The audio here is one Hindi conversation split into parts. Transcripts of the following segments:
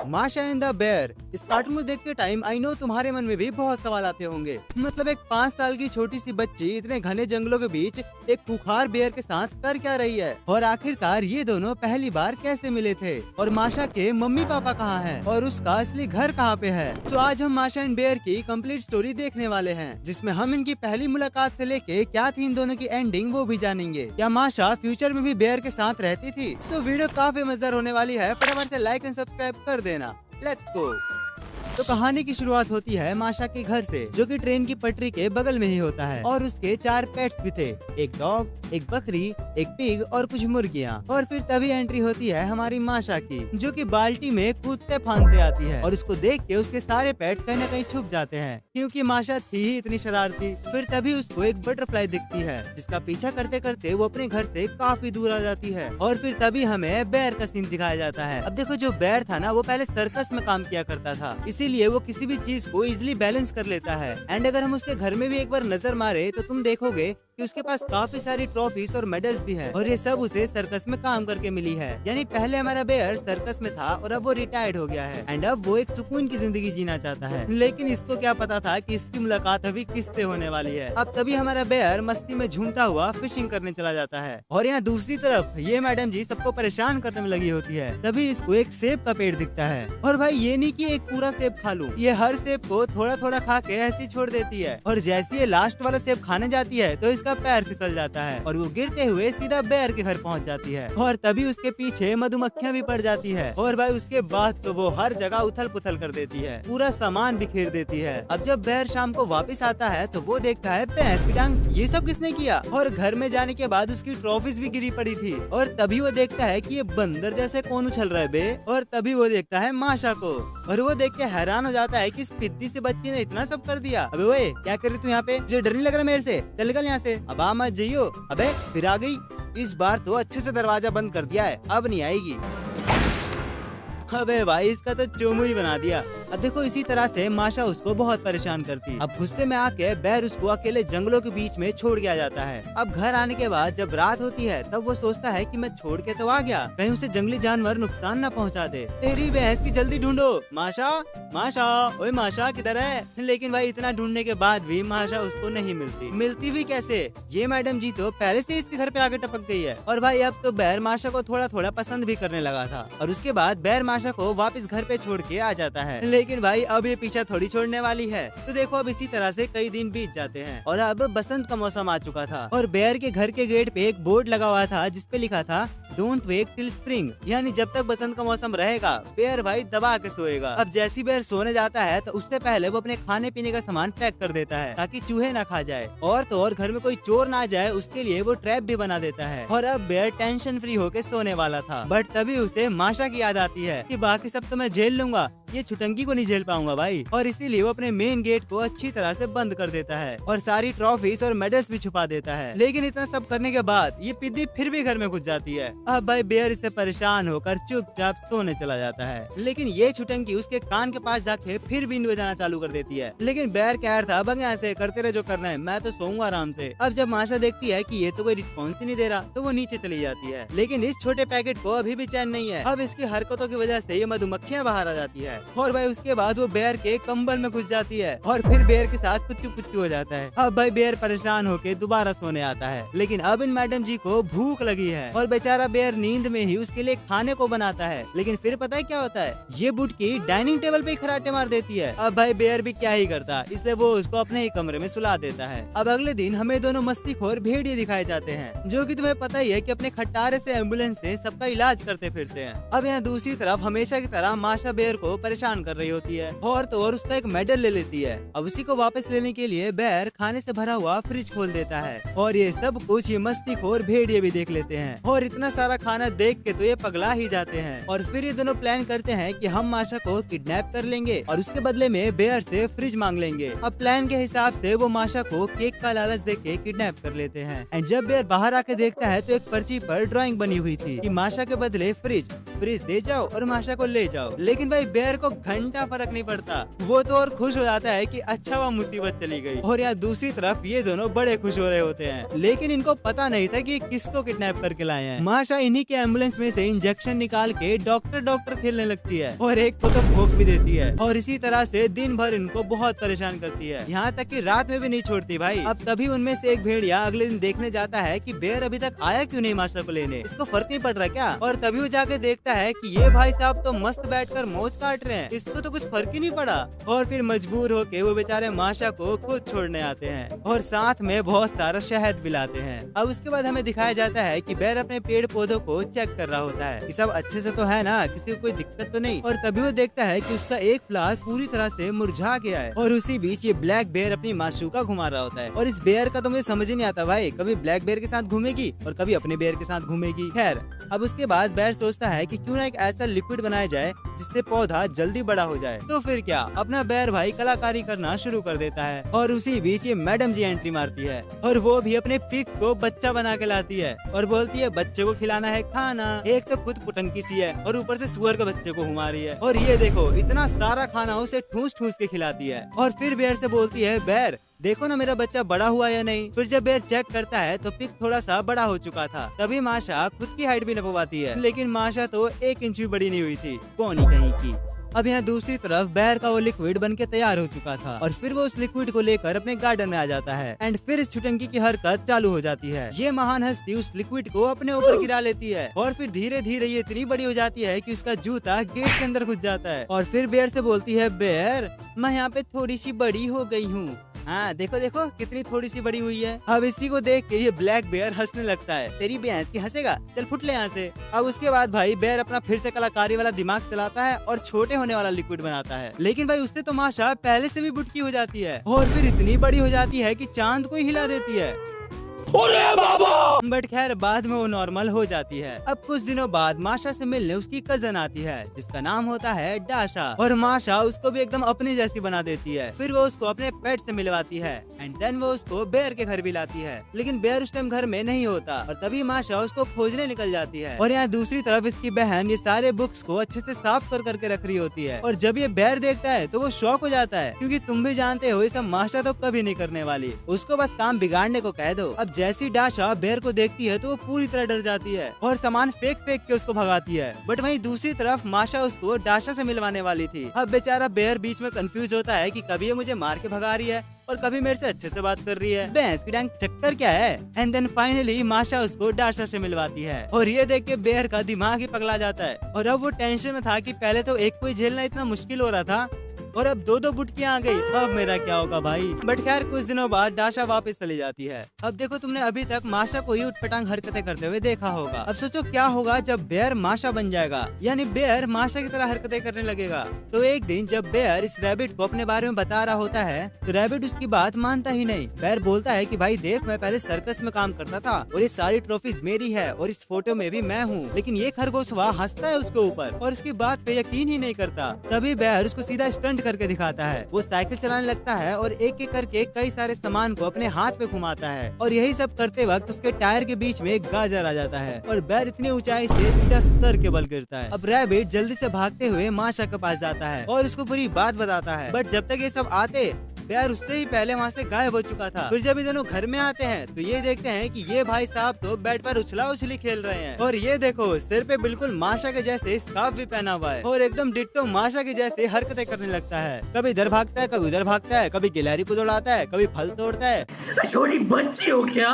माशा एंड द बेयर। इस कार्टून को देखते टाइम आई नो तुम्हारे मन में भी बहुत सवाल आते होंगे। मतलब एक 5 साल की छोटी सी बच्ची इतने घने जंगलों के बीच एक खूंखार बेयर के साथ कर क्या रही है, और आखिरकार ये दोनों पहली बार कैसे मिले थे, और माशा के मम्मी पापा कहाँ हैं, और उसका असली घर कहाँ पे है। तो आज हम माशा एंड बेयर की कंप्लीट स्टोरी देखने वाले हैं, जिसमें हम इनकी पहली मुलाकात से लेके क्या थी इन दोनों की एंडिंग वो भी जानेंगे। क्या माशा फ्यूचर में भी बेयर के साथ रहती थी? सो वीडियो काफी मजेदार होने वाली है, फटाफट से लाइक एंड सब्सक्राइब कर देना। Let's go. तो कहानी की शुरुआत होती है माशा के घर से, जो कि ट्रेन की पटरी के बगल में ही होता है, और उसके 4 पेट्स भी थे, एक डॉग, एक बकरी, एक पिग और कुछ मुर्गियाँ। और फिर तभी एंट्री होती है हमारी माशा की, जो कि बाल्टी में कूदते फांदते आती है, और उसको देख के उसके सारे पेट्स कहीं न कहीं छुप जाते हैं, क्योंकि माशा थी ही इतनी शरारती। फिर तभी उसको एक बटरफ्लाई दिखती है, जिसका पीछा करते करते वो अपने घर से काफी दूर आ जाती है। और फिर तभी हमें बेयर का सीन दिखाया जाता है। अब देखो, जो बेयर था ना, वो पहले सर्कस में काम किया करता था, इसीलिए वो किसी भी चीज को इजिली बैलेंस कर लेता है। एंड अगर हम उसके घर में भी एक बार नजर मारे तो तुम देखोगे कि उसके पास काफी सारी ट्रॉफीज और मेडल्स भी है, और ये सब उसे सर्कस में काम करके मिली है। यानी पहले हमारा बेयर सर्कस में था और अब वो रिटायर्ड हो गया है, एंड अब वो एक सुकून की जिंदगी जीना चाहता है। लेकिन इसको क्या पता था कि इसकी मुलाकात अभी किससे होने वाली है। अब तभी हमारा बेयर मस्ती में झूमता हुआ फिशिंग करने चला जाता है, और यहाँ दूसरी तरफ ये मैडम जी सबको परेशान करने में लगी होती है। तभी इसको एक सेब का पेड़ दिखता है, और भाई ये नहीं कि एक पूरा सेब खा लूं, ये हर सेब को थोड़ा थोड़ा खा के ऐसे ही छोड़ देती है। और जैसे ये लास्ट वाला सेब खाने जाती है तो इसका पैर फिसल जाता है, और वो गिरते हुए सीधा बेयर के घर पहुंच जाती है। और तभी उसके पीछे मधुमक्खियां भी पड़ जाती है, और भाई उसके बाद तो वो हर जगह उथल पुथल कर देती है, पूरा सामान बिखेर देती है। अब जब बेयर शाम को वापस आता है तो वो देखता है भैंस की टांग, ये सब किसने किया। और घर में जाने के बाद उसकी ट्रॉफीज भी गिरी पड़ी थी, और तभी वो देखता है कि ये बंदर जैसे कौन उछल रहा है बे। और तभी वो देखता है माशा को, और वो देख के हैरान हो जाता है कि इस पिद्दी से बच्ची ने इतना सब कर दिया। अबे ओए, क्या कर रही तू यहाँ पे? तुझे डर नहीं लग रहा मेरे से? चल निकल यहाँ से, अब आ मत जाइयो। अबे फिर आ गई, इस बार तो अच्छे से दरवाजा बंद कर दिया है, अब नहीं आएगी। अबे भाई, इसका तो चोमू ही बना दिया। अब देखो, इसी तरह से माशा उसको बहुत परेशान करती। अब गुस्से में आके बेयर उसको अकेले जंगलों के बीच में छोड़ के आ जाता है। अब घर आने के बाद जब रात होती है तब वो सोचता है कि मैं छोड़ के तो आ गया, कहीं उसे जंगली जानवर नुकसान न पहुंचा दे। तेरी भैंस की जल्दी ढूंढो, माशा माशा, ओए माशा किधर है? लेकिन भाई इतना ढूंढने के बाद भी माशा उसको नहीं मिलती। मिलती भी कैसे? ये मैडम जी तो पहले से इसके घर पे आके टपक गई है। और भाई अब तो बेयर माशा को थोड़ा थोड़ा पसंद भी करने लगा था, और उसके बाद बेयर माशा को वापस घर पे छोड़ के आ जाता है। लेकिन भाई अब ये पीछा थोड़ी छोड़ने वाली है। तो देखो, अब इसी तरह से कई दिन बीत जाते हैं, और अब बसंत का मौसम आ चुका था, और बेयर के घर के गेट पे एक बोर्ड लगा हुआ था जिसपे लिखा था डोंट वेक टिल स्प्रिंग, यानी जब तक बसंत का मौसम रहेगा बेयर भाई दबा के सोएगा। अब जैसी बेयर सोने जाता है तो उससे पहले वो अपने खाने पीने का सामान पैक कर देता है ताकि चूहे ना खा जाए, और तो और घर में कोई चोर ना जाए उसके लिए वो ट्रैप भी बना देता है। और अब बेयर टेंशन फ्री होके सोने वाला था, बट तभी उसे माशा की याद आती है कि बाकी सब तो मैं झेल लूंगा, ये छुटंकी को नहीं झेल पाऊंगा भाई। और इसीलिए वो अपने मेन गेट को अच्छी तरह से बंद कर देता है, और सारी ट्रॉफीज और मेडल्स भी छुपा देता है। लेकिन इतना सब करने के बाद ये पिद्दी फिर भी घर में घुस जाती है। अब भाई बेयर इससे परेशान होकर चुपचाप सोने चला जाता है, लेकिन ये छुटंकी उसके कान के पास जाके फिर बीन बजाना चालू कर देती है। लेकिन बेयर कह रहा था, अब ऐसे करते रहे जो करना है, मैं तो सोऊंगा आराम से। अब जब माशा देखती है कि ये तो कोई रिस्पॉन्स ही नहीं दे रहा तो वो नीचे चली जाती है। लेकिन इस छोटे पैकेट को अभी भी चैन नहीं है। अब इसकी हरकतों की वजह से ये मधुमक्खियां बाहर आ जाती है, और भाई उसके बाद वो बेयर के कंबल में घुस जाती है, और फिर बेयर के साथ पुच्चू पुच्चू हो जाता है। अब भाई बेयर परेशान होके दोबारा सोने आता है, लेकिन अब इन मैडम जी को भूख लगी है, और बेचारा बेयर नींद में ही उसके लिए खाने को बनाता है। लेकिन फिर पता है क्या होता है? ये बुटकी डाइनिंग टेबल पे खराटे मार देती है। अब भाई बेयर भी क्या ही करता, इसलिए वो उसको अपने ही कमरे में सुला देता है। अब अगले दिन हमें दोनों मस्तीखोर भेड़िए दिखाए जाते हैं, जो कि तुम्हें पता ही है कि अपने खट्टारे से एम्बुलेंस से सबका इलाज करते फिरते हैं। अब यहाँ दूसरी तरफ हमेशा की तरह माशा बेयर को परेशान कर रही होती है, और तो और उसका एक मेडल ले लेती है। अब उसी को वापस लेने के लिए बेयर खाने से भरा हुआ फ्रिज खोल देता है, और ये सब कुछ ये मस्तीखोर भेड़िए भी देख लेते हैं, और इतना सारा खाना देख के तो ये पगला ही जाते हैं। और फिर ये दोनों प्लान करते हैं कि हम माशा को किडनैप कर लेंगे और उसके बदले में बेयर से फ्रिज मांग लेंगे। अब प्लान के हिसाब से वो माशा को केक का लालच देके किडनैप कर लेते हैं। एंड जब बेयर बाहर आके देखता है तो एक पर्ची पर ड्राइंग बनी हुई थी कि माशा के बदले फ्रिज दे जाओ और माशा को ले जाओ। लेकिन भाई बेयर बेयर को घंटा फर्क नहीं पड़ता। वो तो और खुश हो जाता है कि अच्छा हुआ मुसीबत चली गई। और यहाँ दूसरी तरफ ये दोनों बड़े खुश हो रहे होते हैं, लेकिन इनको पता नहीं था कि किसको किडनैप करके लाए हैं। माशा इन्हीं के एम्बुलेंस में से इंजेक्शन निकाल के डॉक्टर खेलने लगती है और एक को तो भोग भी देती है। और इसी तरह से दिन भर इनको बहुत परेशान करती है, यहाँ तक कि रात में भी नहीं छोड़ती भाई। अब तभी उनमें से एक भेड़िया अगले दिन देखने जाता है कि बेयर अभी तक आया क्यों नहीं माशा को लेने, इसको फर्क नहीं पड़ रहा क्या। और तभी वो जाके देखता है कि ये भाई साहब तो मस्त बैठकर मौज काट रहे हैं, इसको तो कुछ फर्क ही नहीं पड़ा। और फिर मजबूर होके वो बेचारे माशा को खुद छोड़ने आते हैं और साथ में बहुत सारा शहद भी लाते हैं। अब उसके बाद हमें दिखाया जाता है कि बेयर अपने पेड़ पौधों को चेक कर रहा होता है कि सब अच्छे से तो है ना, किसी को कोई दिक्कत तो नहीं। और तभी वो देखता है कि उसका एक फ्लावर पूरी तरह से मुरझा गया है। और उसी बीच ये ब्लैक बेयर अपनी माशूका घुमा रहा होता है। और इस बेयर का तो मुझे समझ ही नहीं आता भाई, कभी ब्लैक बेयर के साथ घूमेगी और कभी अपने बेयर के साथ घूमेगी। खैर अब उसके बाद बेयर सोचता है कि क्यों ना एक ऐसा लिक्विड बनाया जाए जिससे पौधा जल्दी बड़ा हो जाए। तो फिर क्या, अपना बेयर भाई कलाकारी करना शुरू कर देता है। और उसी बीच ये मैडम जी एंट्री मारती है और वो भी अपने पिग को बच्चा बना के लाती है और बोलती है बच्चे को खिलाना है खाना। एक तो खुद पुटंकी सी है और ऊपर से सुअर के बच्चे को घुमा रही है। और ये देखो इतना सारा खाना उसे ठूस ठूस के खिलाती है। और फिर बेयर से बोलती है बेयर देखो ना मेरा बच्चा बड़ा हुआ या नहीं। फिर जब बेयर चेक करता है तो पिग थोड़ा सा बड़ा हो चुका था। तभी माशा खुद की हाइट भी नपवाती है, लेकिन माशा तो 1 इंच भी बड़ी नहीं हुई थी, पौनी कहीं की। अब यहाँ दूसरी तरफ बेयर का वो लिक्विड बन के तैयार हो चुका था और फिर वो उस लिक्विड को लेकर अपने गार्डन में आ जाता है। एंड फिर इस छुटंकी की हरकत चालू हो जाती है। ये महान हस्ती उस लिक्विड को अपने ऊपर गिरा लेती है और फिर धीरे धीरे ये इतनी बड़ी हो जाती है कि उसका जूता गेट के अंदर घुस जाता है। और फिर बेयर से बोलती है बेयर मैं यहाँ पे थोड़ी सी बड़ी हो गई हूँ, हाँ देखो देखो कितनी थोड़ी सी बड़ी हुई है। अब इसी को देख के ये ब्लैक बेयर हंसने लगता है, तेरी भैंस की हंसेगा, चल फुट ले यहाँ से। अब उसके बाद भाई बेयर अपना फिर से कलाकारी वाला दिमाग चलाता है और छोटे होने वाला लिक्विड बनाता है। लेकिन भाई उससे तो माशा पहले से भी बुटकी हो जाती है और फिर इतनी बड़ी हो जाती है कि चांद को ही हिला देती है। अरे बाबा! बट खैर बाद में वो नॉर्मल हो जाती है। अब कुछ दिनों बाद माशा से मिलने उसकी कजन आती है जिसका नाम होता है डाशा और माशा उसको भी एकदम अपनी जैसी बना देती है। फिर वो उसको अपने पेट से मिलवाती है एंड देन वो उसको बेयर के घर भी लाती है। लेकिन बेयर उस टाइम घर में नहीं होता और तभी माशा उसको खोजने निकल जाती है। और यहाँ दूसरी तरफ इसकी बहन ये सारे बुक्स को अच्छे से साफ कर करके रख रही होती है। और जब ये बेयर देखता है तो वो शॉक हो जाता है, क्योंकि तुम भी जानते हो ये सब माशा तो कभी नहीं करने वाली, उसको बस काम बिगाड़ने को कह दो। अब जैसी डाशा बेयर को देखती है तो वो पूरी तरह डर जाती है और सामान फेंक फेंक के उसको भगाती है। बट वहीं दूसरी तरफ माशा उसको डाशा से मिलवाने वाली थी। अब बेचारा बेयर बीच में कंफ्यूज होता है कि कभी ये मुझे मार के भगा रही है और कभी मेरे से अच्छे से बात कर रही है, भैंस की डांग चक्कर क्या है। एंड देन फाइनली माशा उसको डाशा से मिलवाती है और ये देख के बेयर का दिमाग ही पगला जाता है। और अब वो टेंशन में था कि पहले तो एक को ही झेलना इतना मुश्किल हो रहा था और अब 2-2 बुटकियां आ गई, अब मेरा क्या होगा भाई। बट खैर कुछ दिनों बाद डाशा वापस चली जाती है। अब देखो तुमने अभी तक माशा को ही उठपटांग हरकतें करते हुए देखा होगा, अब सोचो क्या होगा जब बेयर माशा बन जाएगा, यानी बेयर माशा की तरह हरकतें करने लगेगा। तो एक दिन जब बेयर इस रैबिट को अपने बारे में बता रहा होता है तो रैबिट उसकी बात मानता ही नहीं। बेयर बोलता है कि भाई देख मैं पहले सर्कस में काम करता था और ये सारी ट्रॉफीज मेरी है और इस फोटो में भी मैं हूँ। लेकिन ये खरगोशवा हंसता है उसके ऊपर और उसकी बात पे यकीन ही नहीं करता। तभी बेयर उसको सीधा स्टंट करके दिखाता है। वो साइकिल चलाने लगता है और एक एक करके कई सारे सामान को अपने हाथ पे घुमाता है और यही सब करते वक्त उसके टायर के बीच में एक गाजर आ जाता है और बेयर इतनी ऊंचाई से सीधा सर के बल गिरता है। अब रैबिट जल्दी से भागते हुए माशा के पास जाता है और उसको पूरी बात बताता है। बट जब तक ये सब आते बेयर उससे ही पहले वहाँ से गायब हो चुका था। फिर जब ये दोनों घर में आते हैं तो ये देखते हैं कि ये भाई साहब तो बेड पर उछला उछली खेल रहे हैं और ये देखो सिर पे बिल्कुल माशा के जैसे स्कार्फ भी पहना हुआ है और एकदम डिट्टो माशा के जैसे हरकतें करने लगता है। कभी इधर भागता है, कभी उधर भागता है, कभी गिलहरी को दौड़ाता है, कभी फल तोड़ता है। छोटी बच्ची हो क्या?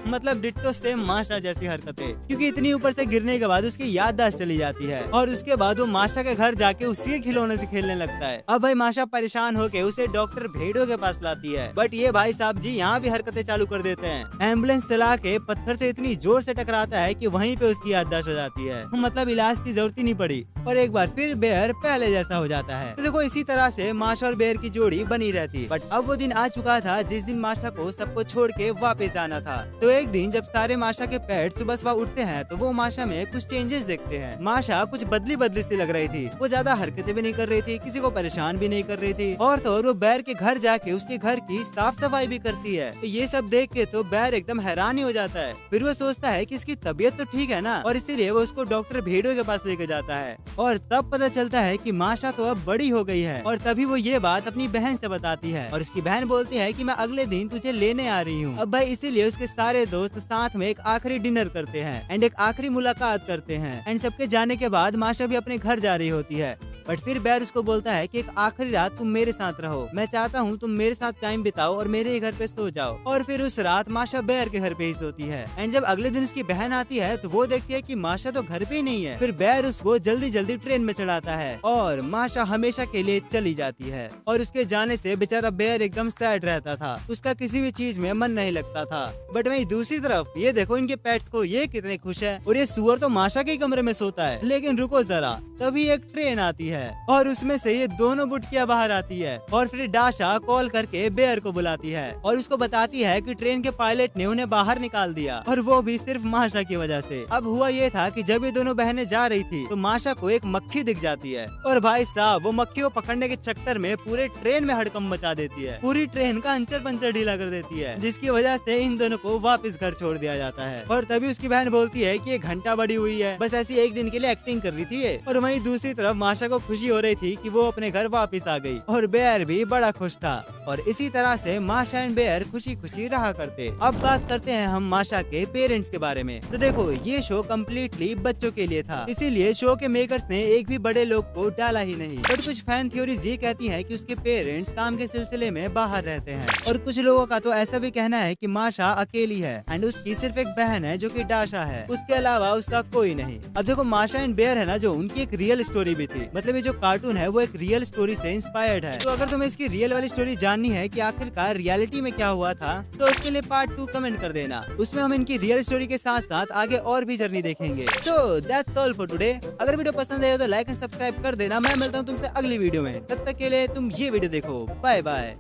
मतलब डिट्टो सेम माशा जैसी हरकतें, क्योंकि इतनी ऊपर से गिरने के बाद उसकी याददाश्त चली जाती है और उसके बाद वो माशा के घर जाके उसी के खिलौने से खेलने लगता है। अब भाई माशा परेशान होके उसे डॉक्टर भेड़ो के पास लाती है। बट ये भाई साहब जी यहाँ भी हरकतें चालू कर देते हैं। एम्बुलेंस चला के पत्थर से इतनी जोर से टकराता है कि वहीं पे उसकी याददाश्त हो जाती है, मतलब इलाज की जरूरत ही नहीं पड़ी और एक बार फिर बेयर पहले जैसा हो जाता है। तो देखो इसी तरह से माशा और बेयर की जोड़ी बनी रहती। बट अब वो दिन आ चुका था जिस दिन माशा को सबको छोड़ के वापस आना था तो एक दिन जब सारे माशा के पेट सुबह सुबह उठते हैं तो वो माशा में कुछ चेंजेस देखते हैं। माशा कुछ बदली बदली सी लग रही थी, वो ज्यादा हरकतें भी नहीं कर रही थी, किसी को परेशान भी नहीं कर रही थी, और तो और वो बैर के घर जाके उसके घर की साफ सफाई भी करती है। तो ये सब देख के तो बैर एकदम हैरान ही हो जाता है। फिर वो सोचता है कि इसकी तबीयत तो ठीक है ना, और इसीलिए वो उसको डॉक्टर भेड़ो के पास लेके जाता है। और तब पता चलता है कि माशा तो अब बड़ी हो गई है। और तभी वो ये बात अपनी बहन से बताती है, और उसकी बहन बोलती है कि मैं अगले दिन तुझे लेने आ रही हूँ। अब भाई इसीलिए उसके सारे दोस्त साथ में एक आखिरी डिनर करते हैं एंड एक आखिरी मुलाकात करते हैं। एंड सबके जाने के बाद माशा भी अपने घर जा रही होती है, बट फिर बैर उसको बोलता है कि एक आखिरी रात तुम मेरे साथ रहो, मैं चाहता हूँ तुम मेरे साथ टाइम बिताओ और मेरे ही घर पे सो जाओ। और फिर उस रात माशा बैर के घर पे ही सोती है। एंड जब अगले दिन उसकी बहन आती है तो वो देखती है कि माशा तो घर पे ही नहीं है। फिर बैर उसको जल्दी जल्दी ट्रेन में चढ़ाता है और माशा हमेशा के लिए चली जाती है। और उसके जाने से बेचारा बैर एकदम सैड रहता था, उसका किसी भी चीज में मन नहीं लगता था। बट वहीं दूसरी तरफ ये देखो इनके पेट्स को, ये कितने खुश है, और ये सुअर तो माशा के कमरे में सोता है। लेकिन रुको जरा, तभी एक ट्रेन आती है और उसमें से ये दोनों बुटकियां बाहर आती है। और फिर डाशा कॉल करके बेयर को बुलाती है और उसको बताती है कि ट्रेन के पायलट ने उन्हें बाहर निकाल दिया, और वो भी सिर्फ माशा की वजह से। अब हुआ ये था कि जब ये दोनों बहनें जा रही थी तो माशा को एक मक्खी दिख जाती है, और भाई साहब वो मक्खी को पकड़ने के चक्कर में पूरे ट्रेन में हड़कंप मचा देती है, पूरी ट्रेन का अंचर पंचर ढीला कर देती है, जिसकी वजह से इन दोनों को वापस घर छोड़ दिया जाता है। और तभी उसकी बहन बोलती है कि ये घंटा बड़ी हुई है, बस ऐसी एक दिन के लिए एक्टिंग कर रही थी ये। और वहीं दूसरी तरफ माशा को खुशी हो रही थी कि वो अपने घर वापस आ गई, और बेयर भी बड़ा खुश था। और इसी तरह से माशा एंड बेयर खुशी खुशी रहा करते। अब बात करते हैं हम माशा के पेरेंट्स के बारे में। तो देखो ये शो कम्प्लीटली बच्चों के लिए था, इसीलिए शो के मेकर्स ने एक भी बड़े लोग को डाला ही नहीं। बट कुछ फैन थ्योरीज ये कहती है कि उसके पेरेंट्स काम के सिलसिले में बाहर रहते हैं, और कुछ लोगों का तो ऐसा भी कहना है कि माशा अकेली है एंड उसकी सिर्फ एक बहन है जो कि डाशा है, उसके अलावा उसका कोई नहीं। अब देखो माशा एंड बेयर है ना, जो उनकी एक रियल स्टोरी भी थी, मतलब ये जो कार्टून है वो एक रियल स्टोरी से इंस्पायर्ड है। तो अगर तुम्हें इसकी रियल वाली स्टोरी जाननी है कि आखिरकार रियलिटी में क्या हुआ था, तो उसके लिए पार्ट 2 कमेंट कर देना, उसमें हम इनकी रियल स्टोरी के साथ साथ आगे और भी जर्नी देखेंगे। So that's all for today. अगर वीडियो पसंद आए तो लाइक एंड सब्सक्राइब कर देना। मैं मिलता हूँ तुमसे अगली वीडियो में, तब तक के लिए तुम ये वीडियो देखो। Bye bye.